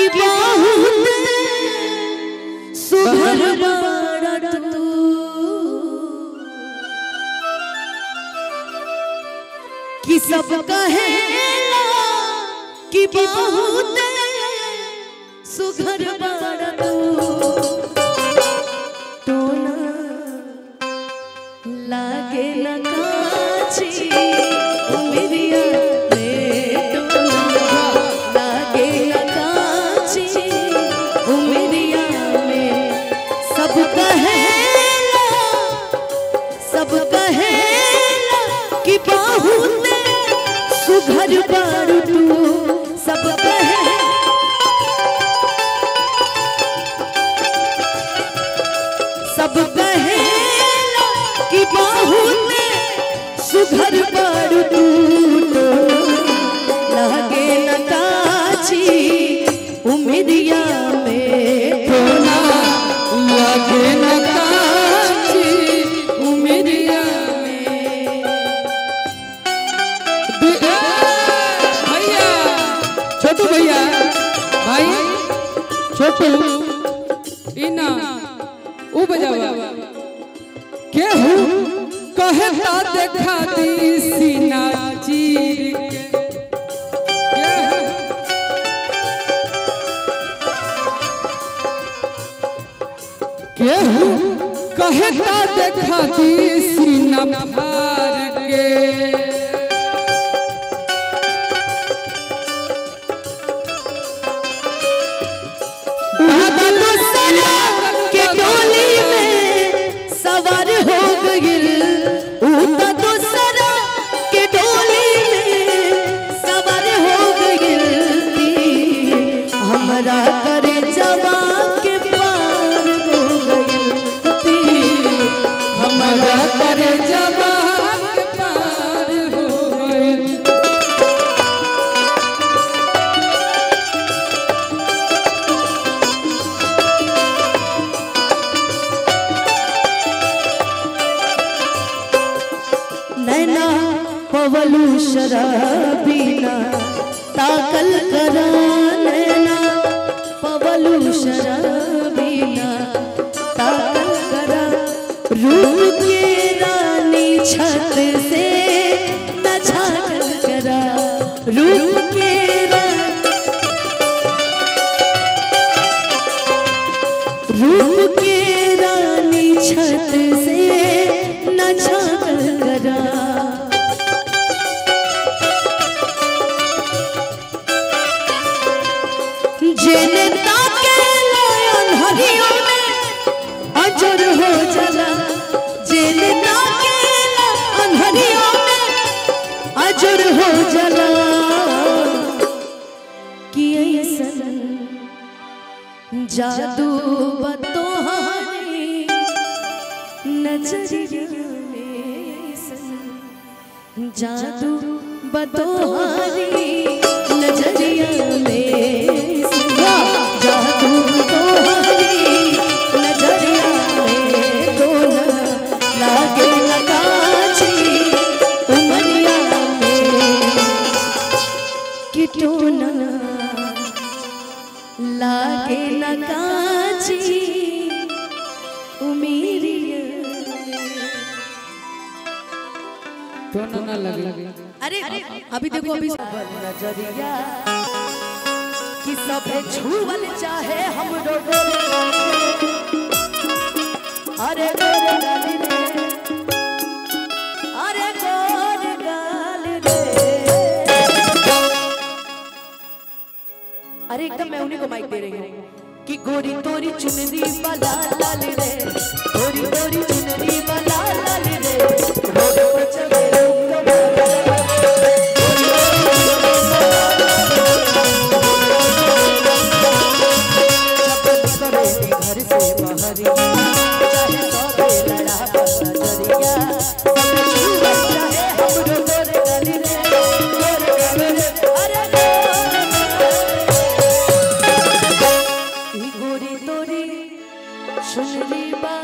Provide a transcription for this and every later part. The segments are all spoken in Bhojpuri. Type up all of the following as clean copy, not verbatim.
कि बहुत सुघर बाड़ा तू कि सब कहेला कि बहुत सुघर बाड़ा तू टोना लागे न काची उमरिया में टोना लागे न काची उमरिया में सब कहेला कि बहुत सुघर बाड़ू तू सब कहेला कि बहुत सुघर बाड़ू तू लागे न काची उमरिया में टोना लागे न काची उमरिया में। भैया छोटू भैया भाई छोटू इना ऊ बजावा केहू कहता देखा दी सीना चीर के केहू कहता देखा दी सीना फार के के डोली में सवार हो गइल उता दूसरा के डोली में सवार हो गइल हमरा करे जवा के पार हो गइल हमरा करे जवा के पार हो गइल। नैना पवलू शराबीना ताकल करा नैना पवलू शराबीना ताकल करा रूप के रानी छत से न झाकल करा रूप के रूप के रानी छत से न झाकल करा। जेने ताके लायन हरियों में अजर हो जला जेने ताके लायन हरियों में अजर हो जला कि ऐसन जादू बतोहारी नजरिया में ऐसन जादू बतोहारी नजरिया में जादू तोहारी नजरिया में टोना लागे न काची उमरिया में कि टोना लागे न काची उमरिया टोना ना लगे। अरे अभी देखो अभी नजरिया कि सब छूवल चाहे हम अरे गोर गाल रे अरे गोर गाल रे अरे एकदम मैं उन्हीं को माइक दे रही हूँ कि गोरी तोरी चुनरी वाला लाल रे गोरी तोरी चुनरी वाला लाल रे रोड पर चले घर से बाहर चाहे सबे लड़ा नजरिया चाहे हमरो गोर गाल रे अरे गोरी तोरी सुनरी बा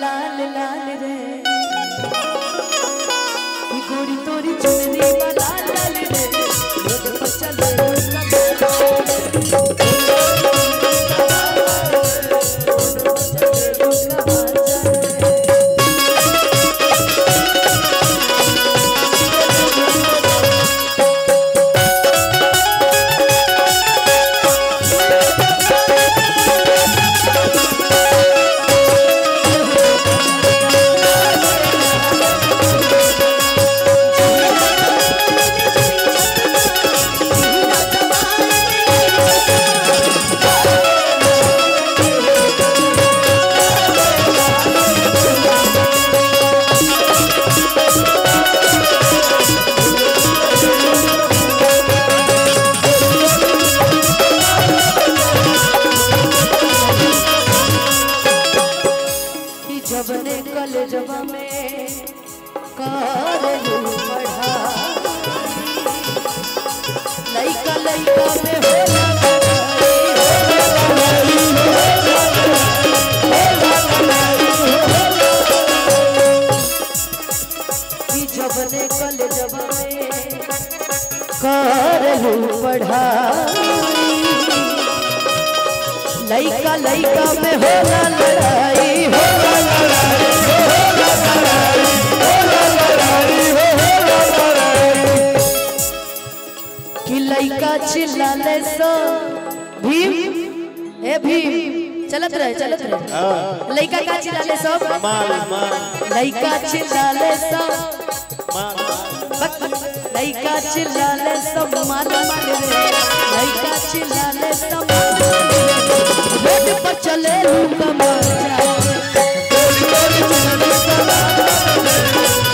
लाल लाल रे गोरी तोरी चुनरी बा लाल लाल रे रोड पर चले लइका लइका में होला जबने कल जब में करलू पढ़ाई लइका लइका में होला लड़ाई होला लड़ाई होला लड़ाई होला लड़ाई कि लइका चिल्लाले सो भीम ए भीम चलत रहे लइका का चिल्लाले सो लइका चिल्लाले सो लइका चिल्लाले सब मान मान रे लइका चिल्लाले सब रोड पर चले कमर गोरी गोरी चले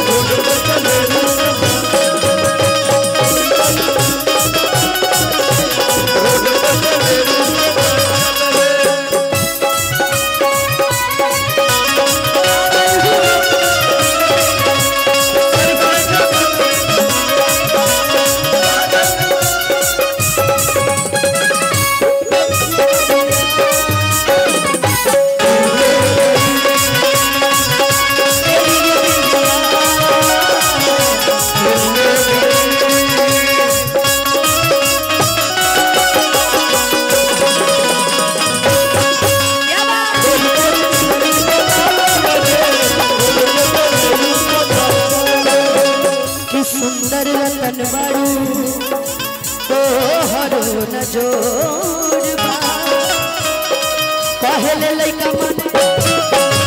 रोड पर चले सुंदर रतन बारू तो हरो न जोड़बा कहले लइका मन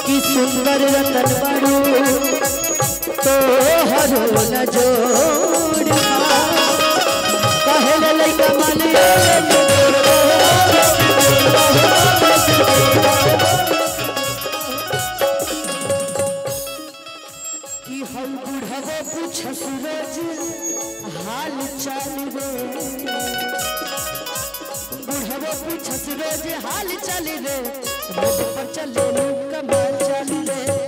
कि सुंदर रतन बारू तो हरो न जोड़बा कहले लइका मन कि हम बुढ़ावो पूछ सूरज हाल चाल रे बुढ़ावो पूछ सूरज हाल चाल रे रोड पर चले कमाल चाल रे